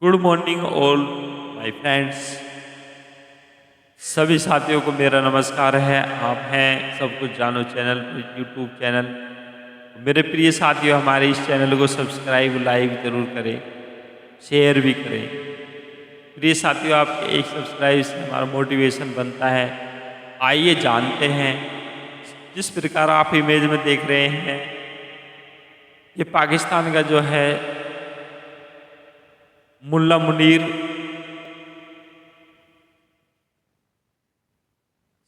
Good morning all my friends. सभी साथियों को मेरा नमस्कार है। आप हैं सब कुछ जानो चैनल यूट्यूब चैनल। मेरे प्रिय साथियों, हमारे इस चैनल को सब्सक्राइब लाइक ज़रूर करें, शेयर भी करें। प्रिय साथियों, आपके एक सब्सक्राइब से हमारा मोटिवेशन बनता है। आइए जानते हैं, जिस प्रकार आप इमेज में देख रहे हैं, ये पाकिस्तान का जो है मुल्ला मुनीर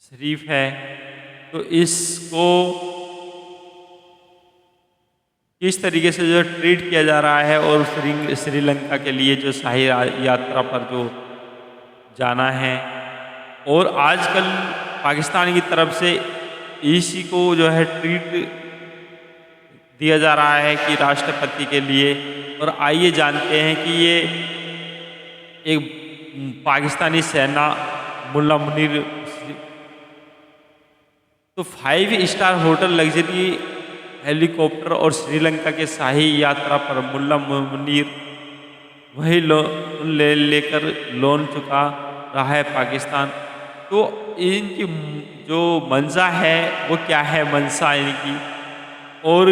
शरीफ है। तो इसको किस तरीके से जो ट्रीट किया जा रहा है और श्रीलंका के लिए जो शाही यात्रा पर जो जाना है, और आजकल पाकिस्तान की तरफ से इसी को जो है ट्रीट दिया जा रहा है कि राष्ट्रपति के लिए। और आइए जानते हैं कि ये एक पाकिस्तानी सेना मुल्ला मुनीर तो 5 स्टार होटल लग्जरी हेलीकॉप्टर और श्रीलंका के शाही यात्रा पर मुल्ला मुनीर वही लोन लेकर लोन चुका रहा है पाकिस्तान। तो इनकी जो मंशा है वो क्या है, मंशा इनकी, और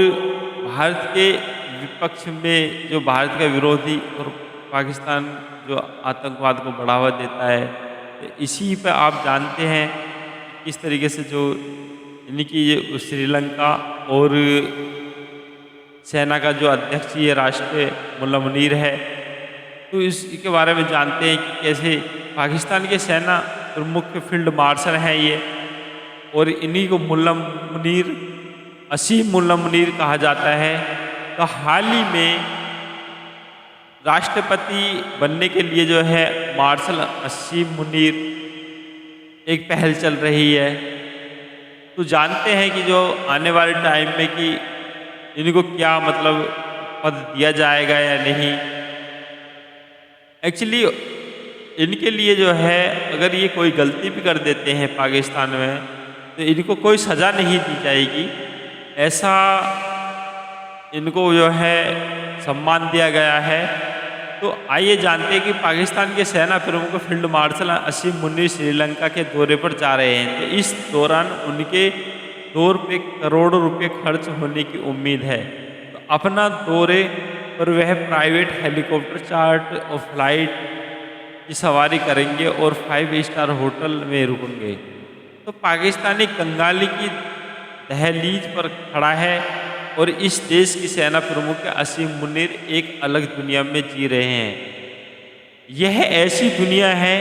भारत के विपक्ष में जो भारत का विरोधी और पाकिस्तान जो आतंकवाद को बढ़ावा देता है, तो इसी पर आप जानते हैं किस तरीके से जो इनकी ये श्रीलंका और सेना का जो अध्यक्ष ये राष्ट्रीय मुल्ला मुनीर है, तो इसके बारे में जानते हैं कि कैसे पाकिस्तान के सेना प्रमुख फील्ड मार्शल हैं ये, और इन्हीं को मुल्ला मुनीर असीम मुल्ला मुनीर कहा जाता है। तो हाल ही में राष्ट्रपति बनने के लिए जो है मार्शल असीम मुनीर एक पहल चल रही है। तो जानते हैं कि जो आने वाले टाइम में कि इनको क्या मतलब पद दिया जाएगा या नहीं। एक्चुअली इनके लिए जो है, अगर ये कोई गलती भी कर देते हैं पाकिस्तान में, तो इनको कोई सज़ा नहीं दी जाएगी, ऐसा इनको जो है सम्मान दिया गया है। तो आइए जानते हैं कि पाकिस्तान के सेना प्रमुख फील्ड मार्शल असीम मुनीर श्रीलंका के दौरे पर जा रहे हैं। तो इस दौरान उनके दौर पे करोड़ों रुपए खर्च होने की उम्मीद है। तो अपना दौरे पर वह प्राइवेट हेलीकॉप्टर चार्ट और फ्लाइट की सवारी करेंगे और 5 स्टार होटल में रुकेंगे। तो पाकिस्तानी कंगाली की दहलीज पर खड़ा है और इस देश की सेना प्रमुख असीम मुनीर एक अलग दुनिया में जी रहे हैं। यह ऐसी दुनिया है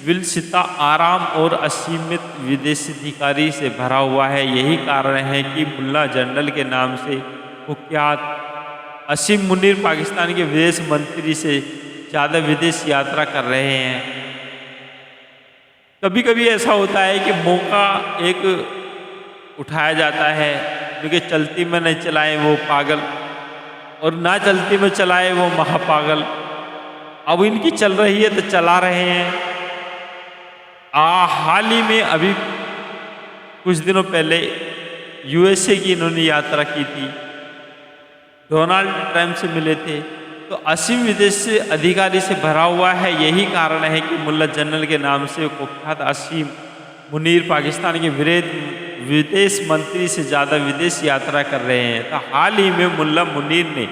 विलसिता, आराम और असीमित विदेशाधिकारी से भरा हुआ है। यही कारण है कि मुल्ला जनरल के नाम से कुख्यात असीम मुनीर पाकिस्तान के विदेश मंत्री से ज़्यादा विदेश यात्रा कर रहे हैं। कभी कभी ऐसा होता है कि मौका एक उठाया जाता है, क्योंकि चलती में नहीं चलाएं वो पागल, और ना चलती में चलाए वो महापागल। अब इनकी चल रही है तो चला रहे हैं। हाल ही में अभी कुछ दिनों पहले यूएसए की इन्होंने यात्रा की थी, डोनाल्ड ट्रंप से मिले थे। तो असीम विदेश से अधिकारी से भरा हुआ है। यही कारण है कि मुल्ला जनरल के नाम से कुख्यात असीम मुनीर पाकिस्तान के विदेश मंत्री से ज़्यादा विदेश यात्रा कर रहे हैं। तो हाल ही में मुल्ला मुनीर ने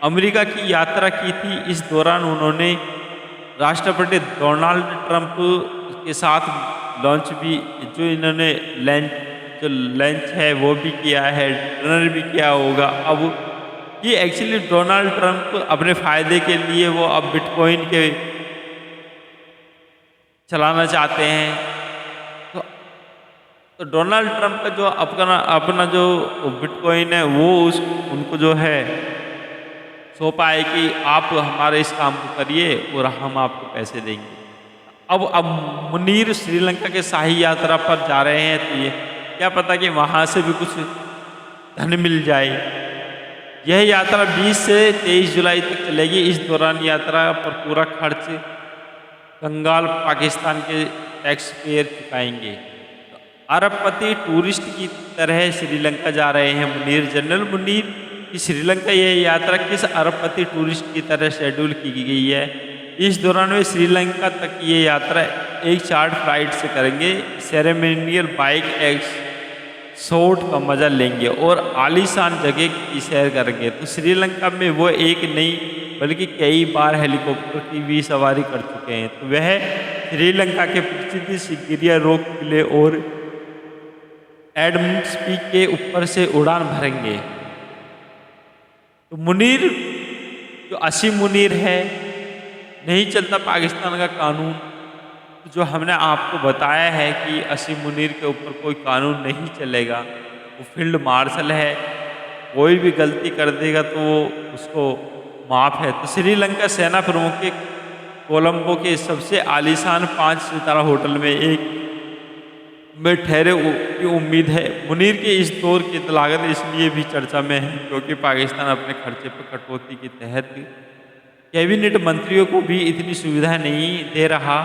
अमेरिका की यात्रा की थी। इस दौरान उन्होंने राष्ट्रपति डोनाल्ड ट्रंप के साथ लंच भी जो इन्होंने लंच है वो भी किया है, डिनर भी किया होगा। अब ये एक्चुअली डोनाल्ड ट्रंप अपने फ़ायदे के लिए वो अब बिटकॉइन के चलाना चाहते हैं। तो डोनाल्ड ट्रंप का जो अपना जो बिटकॉइन है वो उनको जो है सौंपा है कि आप हमारे इस काम को करिए और हम आपको पैसे देंगे। अब मुनीर श्रीलंका के शाही यात्रा पर जा रहे हैं, तो ये क्या पता कि वहाँ से भी कुछ धन मिल जाए। यह यात्रा 20 से 23 जुलाई तक चलेगी। इस दौरान यात्रा पर पूरा खर्च कंगाल पाकिस्तान के टैक्स पेयर चुकाएंगे। अरबपति टूरिस्ट की तरह श्रीलंका जा रहे हैं मुनीर। जनरल मुनीर कि श्रीलंका यह यात्रा किस अरबपति टूरिस्ट की तरह शेड्यूल की गई है। इस दौरान वे श्रीलंका तक ये यात्रा एक चार्ट फ्लाइट से करेंगे, सेरेमोनियल बाइक एक्सपोर्ट का मजा लेंगे और आलीशान जगह की सैर करेंगे। तो श्रीलंका में वो एक नहीं बल्कि कई बार हेलीकॉप्टर की भी सवारी कर चुके हैं। तो वह श्रीलंका के प्रसिद्ध सिगिरिया रॉक किले और एडम्स पीक के ऊपर से उड़ान भरेंगे। तो मुनीर जो असीम मुनीर है, नहीं चलता पाकिस्तान का कानून, जो हमने आपको बताया है कि असीम मुनीर के ऊपर कोई कानून नहीं चलेगा। वो फील्ड मार्शल है, कोई भी गलती कर देगा तो वो उसको माफ़ है। तो श्रीलंका सेना प्रमुख के कोलंबो के सबसे आलीशान 5 सितारा होटल में एक में ठहरे की उम्मीद है। मुनीर के इस दौर की लागत इसलिए भी चर्चा में है क्योंकि पाकिस्तान अपने खर्चे पर कटौती के तहत कैबिनेट मंत्रियों को भी इतनी सुविधा नहीं दे रहा।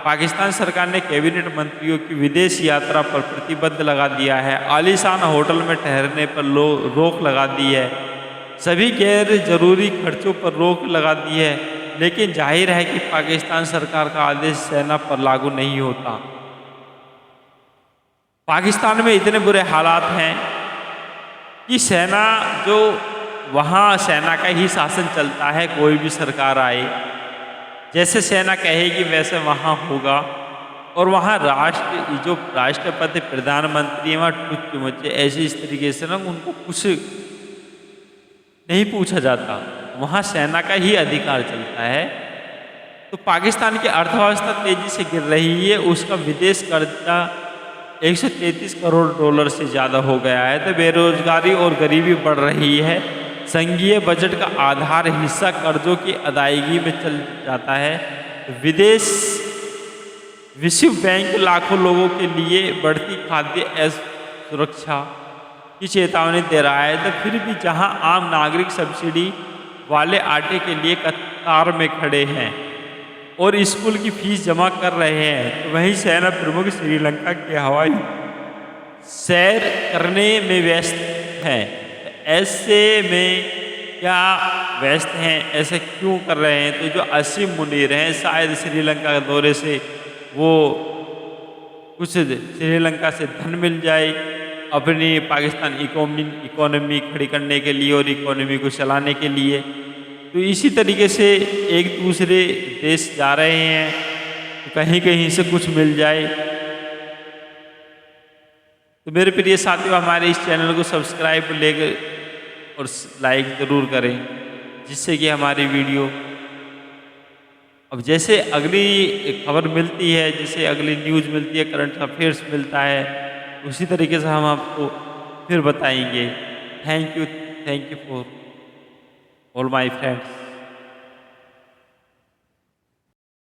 पाकिस्तान सरकार ने कैबिनेट मंत्रियों की विदेश यात्रा पर प्रतिबंध लगा दिया है, आलीशान होटल में ठहरने पर रोक लगा दी है, सभी गैर जरूरी खर्चों पर रोक लगा दी है। लेकिन जाहिर है कि पाकिस्तान सरकार का आदेश सेना पर लागू नहीं होता। पाकिस्तान में इतने बुरे हालात हैं कि सेना जो वहाँ सेना का ही शासन चलता है, कोई भी सरकार आए जैसे सेना कहेगी वैसे वहाँ होगा। और वहाँ जो राष्ट्रपति प्रधानमंत्री हैं वहाँ टुच्च मुच्चे ऐसे इस तरीके से ना उनको कुछ नहीं पूछा जाता, वहाँ सेना का ही अधिकार चलता है। तो पाकिस्तान की अर्थव्यवस्था तेजी से गिर रही है, उसका विदेश कर्जा 133 करोड़ डॉलर से ज़्यादा हो गया है। तो बेरोजगारी और गरीबी बढ़ रही है। संघीय बजट का आधार हिस्सा कर्जों की अदायगी में चल जाता है। विश्व बैंक लाखों लोगों के लिए बढ़ती खाद्य असुरक्षा की चेतावनी दे रहा है। तो फिर भी जहां आम नागरिक सब्सिडी वाले आटे के लिए कतार में खड़े हैं और स्कूल की फीस जमा कर रहे हैं, तो वहीं सेना प्रमुख श्रीलंका के हवाई सैर करने में व्यस्त हैं। ऐसे में क्या व्यस्त हैं, ऐसे क्यों कर रहे हैं? तो जो असीम मुनीर हैं शायद श्रीलंका के दौरे से वो कुछ श्रीलंका से धन मिल जाए अपनी पाकिस्तान इकोनॉमी खड़ी करने के लिए और इकोनॉमी को चलाने के लिए। तो इसी तरीके से एक दूसरे देश जा रहे हैं, तो कहीं कहीं से कुछ मिल जाए। तो मेरे प्रिय साथियों, हमारे इस चैनल को सब्सक्राइब लेकर और लाइक ज़रूर करें, जिससे कि हमारी वीडियो अब जैसे अगली खबर मिलती है, जैसे अगली न्यूज़ मिलती है, करंट अफेयर्स मिलता है, उसी तरीके से हम आपको फिर बताएंगे। Thank you for all my friends.